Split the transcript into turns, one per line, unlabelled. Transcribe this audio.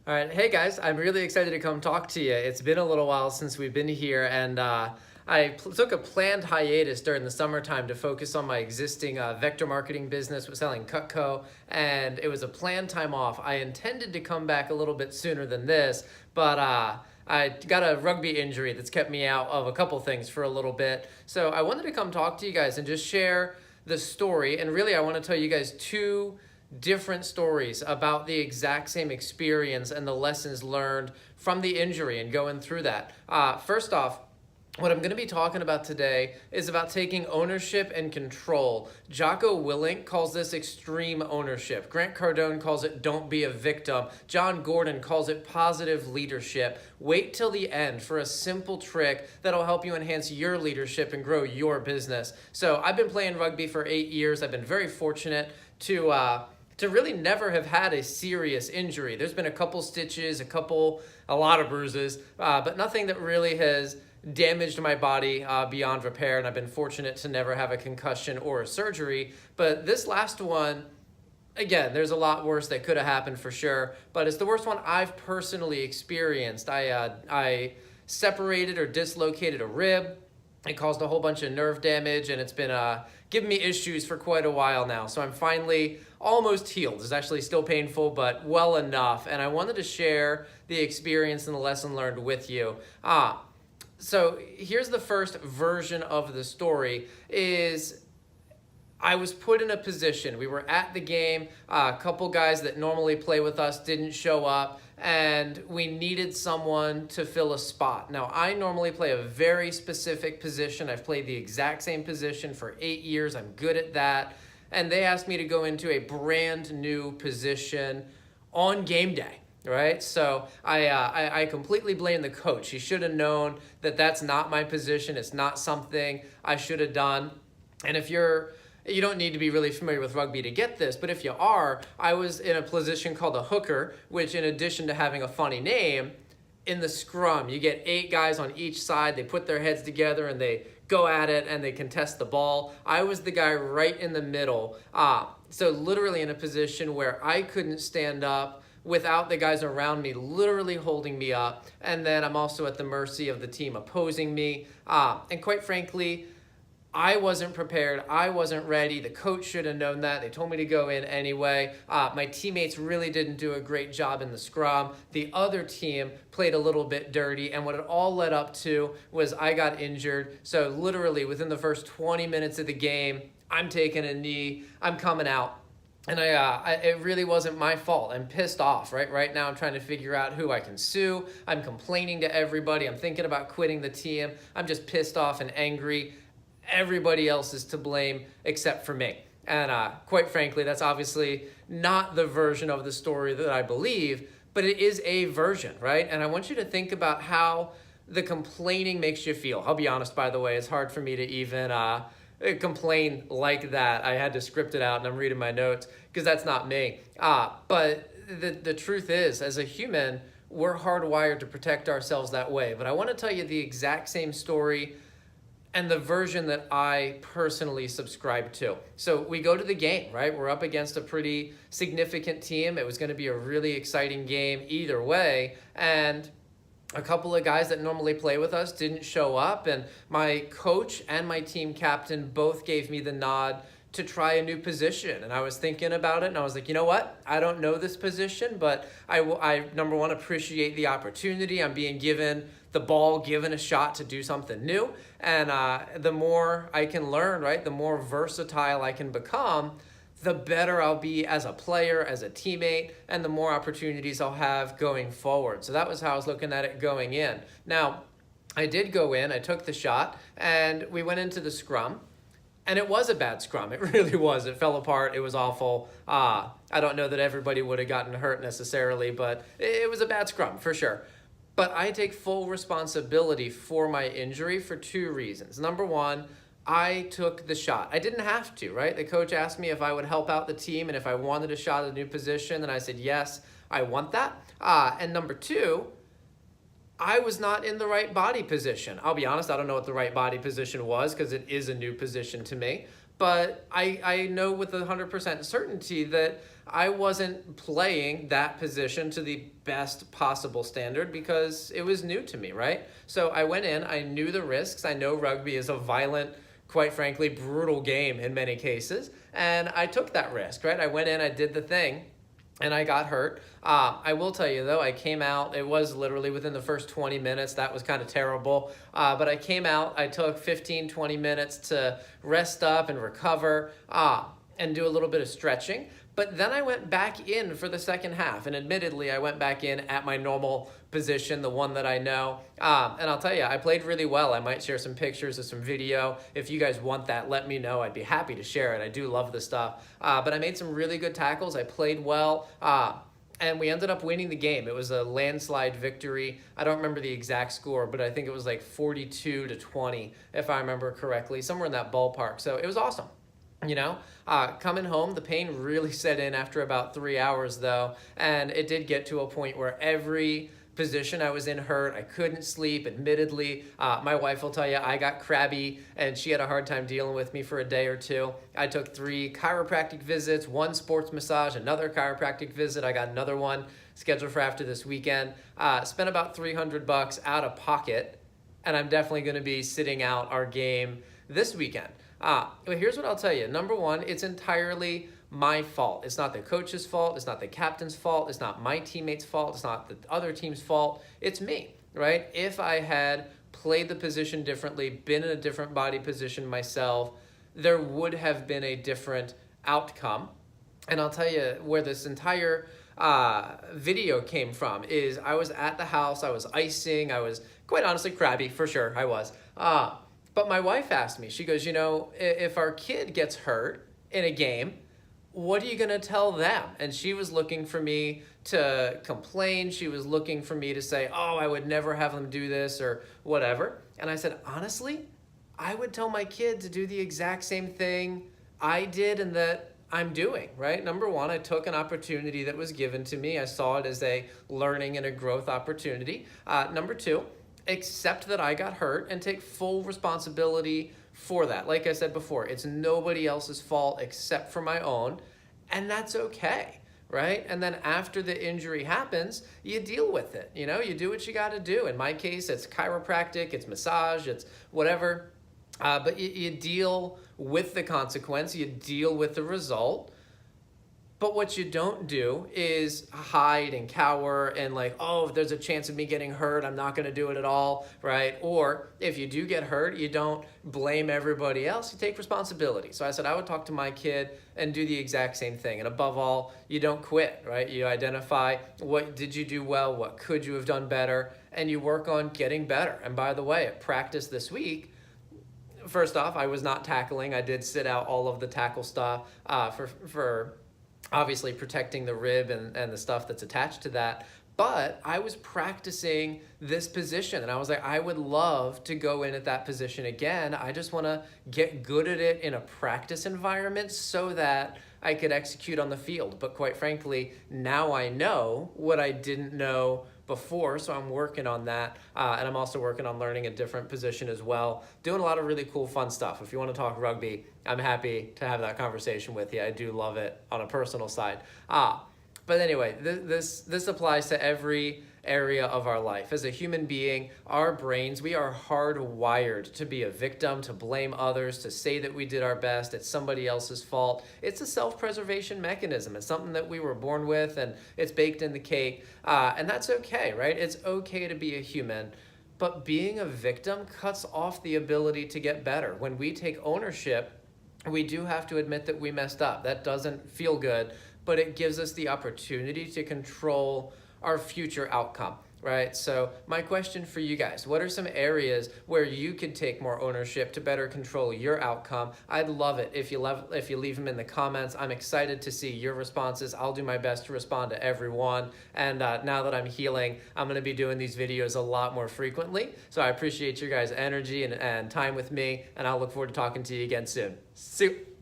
All right, hey guys, I'm really excited to come talk to you. It's been a little while since we've been here, and took a planned hiatus during the summertime to focus on my existing vector marketing business with selling Cutco, and it was a planned time off. I intended to come back a little bit sooner than this, but I got a rugby injury that's kept me out of a couple things for a little bit. So I wanted to come talk to you guys and just share the story, and really I want to tell you guys two different stories about the exact same experience and the lessons learned from the injury and going through that. First off, what I'm going to be talking about today is about taking ownership and control. Jocko Willink calls this extreme ownership. Grant Cardone calls it don't be a victim. John Gordon calls it positive leadership. Wait till the end for a simple trick that'll help you enhance your leadership and grow your business. So I've been playing rugby for 8 years. I've been very fortunate to really never have had a serious injury. There's been a couple stitches, a lot of bruises, but nothing that really has damaged my body beyond repair, and I've been fortunate to never have a concussion or a surgery. But this last one, again, there's a lot worse that could have happened for sure, but it's the worst one I've personally experienced. I separated or dislocated a rib. It caused a whole bunch of nerve damage, and it's been giving me issues for quite a while now. So I'm finally almost healed. It's actually still painful, but well enough. And I wanted to share the experience and the lesson learned with you. So here's the first version of the story is I was put in a position. We were at the game. A couple guys that normally play with us didn't show up, and we needed someone to fill a spot. Now, I normally play a very specific position. I've played the exact same position for 8 years. I'm good at that. And they asked me to go into a brand new position on game day. Right, so I completely blame the coach. He should have known that that's not my position. It's not something I should have done. And if you don't need to be really familiar with rugby to get this, but if you are, I was in a position called a hooker, which in addition to having a funny name, in the scrum, you get 8 guys on each side. They put their heads together and they go at it and they contest the ball. I was the guy right in the middle. So literally in a position where I couldn't stand up without the guys around me literally holding me up. And then I'm also at the mercy of the team opposing me. And quite frankly, I wasn't prepared. I wasn't ready. The coach should have known that. They told me to go in anyway. My teammates really didn't do a great job in the scrum. The other team played a little bit dirty. And what it all led up to was I got injured. So literally within the first 20 minutes of the game, I'm taking a knee. I'm coming out. And it really wasn't my fault. I'm pissed off, right? Right now I'm trying to figure out who I can sue. I'm complaining to everybody. I'm thinking about quitting the team. I'm just pissed off and angry. Everybody else is to blame except for me. And quite frankly, that's obviously not the version of the story that I believe, but it is a version, right? And I want you to think about how the complaining makes you feel. I'll be honest, by the way, it's hard for me to even complain like that. I had to script it out and I'm reading my notes because that's not me. But the truth is, as a human, we're hardwired to protect ourselves that way. But I want to tell you the exact same story and the version that I personally subscribe to. So we go to the game, right? We're up against a pretty significant team. It was going to be a really exciting game either way. And a couple of guys that normally play with us didn't show up, and my coach and my team captain both gave me the nod to try a new position. And I was thinking about it, and I was like, you know what? I don't know this position, but I number one, appreciate the opportunity. I'm being given the ball, given a shot to do something new. And the more I can learn, right, the more versatile I can become, the better I'll be as a player, as a teammate, and the more opportunities I'll have going forward. So that was how I was looking at it going in. Now, I did go in, I took the shot, and we went into the scrum. And it was a bad scrum. It really was. It fell apart. It was awful. I don't know that everybody would have gotten hurt necessarily, but it was a bad scrum for sure. But I take full responsibility for my injury for 2 reasons. Number one, I took the shot. I didn't have to, right? The coach asked me if I would help out the team and if I wanted a shot at a new position, and I said, yes, I want that. And number 2, I was not in the right body position. I'll be honest, I don't know what the right body position was because it is a new position to me. but I know with 100% certainty that I wasn't playing that position to the best possible standard because it was new to me, right? So I went in, I knew the risks. I know rugby is a violent, quite frankly, brutal game in many cases, and I took that risk, right? I went in, I did the thing, and I got hurt. I will tell you though, I came out, it was literally within the first 20 minutes. That was kind of terrible. But I came out, I took 15, 20 minutes to rest up and recover and do a little bit of stretching. But then I went back in for the second half. And admittedly, I went back in at my normal position, the one that I know. And I'll tell you, I played really well. I might share some pictures of some video. If you guys want that, let me know. I'd be happy to share it. I do love the stuff. But I made some really good tackles. I played well. And we ended up winning the game. It was a landslide victory. I don't remember the exact score, but I think it was like 42-20, if I remember correctly, somewhere in that ballpark. So it was awesome. Coming home, the pain really set in after about 3 hours though. And it did get to a point where every position I was in hurt. I couldn't sleep, admittedly. My wife will tell you I got crabby and she had a hard time dealing with me for a day or two. I took 3 chiropractic visits, 1 sports massage, another chiropractic visit. I got another one scheduled for after this weekend. Spent about $300 out of pocket, and I'm definitely going to be sitting out our game this weekend. But here's what I'll tell you. Number one, it's entirely my fault. It's not the coach's fault. It's not the captain's fault. It's not my teammates' fault. It's not the other team's fault. It's me, right? If I had played the position differently, been in a different body position myself, there would have been a different outcome. And I'll tell you where this entire video came from is I was at the house. I was icing. I was quite honestly crabby, for sure. I was. But my wife asked me, she goes, if our kid gets hurt in a game, what are you going to tell them? And she was looking for me to complain. She was looking for me to say, oh, I would never have them do this or whatever. And I said, honestly, I would tell my kid to do the exact same thing I did and that I'm doing, right? Number one, I took an opportunity that was given to me. I saw it as a learning and a growth opportunity. Number two, accept that I got hurt and take full responsibility for that. Like I said before, it's nobody else's fault except for my own, and that's okay, right? And then after the injury happens, you deal with it. You do what you got to do. In my case, it's chiropractic, it's massage, it's whatever. But you deal with the consequence, you deal with the result. But what you don't do is hide and cower and like, oh, if there's a chance of me getting hurt, I'm not going to do it at all, right? Or if you do get hurt, you don't blame everybody else. You take responsibility. So I said I would talk to my kid and do the exact same thing. And above all, you don't quit, right? You identify what did you do well, what could you have done better, and you work on getting better. And by the way, at practice this week, first off, I was not tackling. I did sit out all of the tackle stuff for obviously protecting the rib and the stuff that's attached to that. But I was practicing this position and I was like, I would love to go in at that position again. I just want to get good at it in a practice environment so that I could execute on the field. But quite frankly, now I know what I didn't know before, so I'm working on that. And I'm also working on learning a different position as well. Doing a lot of really cool, fun stuff. If you want to talk rugby, I'm happy to have that conversation with you. I do love it on a personal side. But anyway, this applies to every area of our life. As a human being, our brains, we are hardwired to be a victim, to blame others, to say that we did our best, it's somebody else's fault. It's a self-preservation mechanism. It's something that we were born with and it's baked in the cake. And that's okay, right? It's okay to be a human. But being a victim cuts off the ability to get better. When we take ownership, we do have to admit that we messed up. That doesn't feel good, but it gives us the opportunity to control our future outcome, right? So my question for you guys, what are some areas where you could take more ownership to better control your outcome? I'd love it if you leave them in the comments. I'm excited to see your responses. I'll do my best to respond to everyone. And now that I'm healing, I'm gonna be doing these videos a lot more frequently. So I appreciate your guys' energy and time with me, and I'll look forward to talking to you again soon. See you.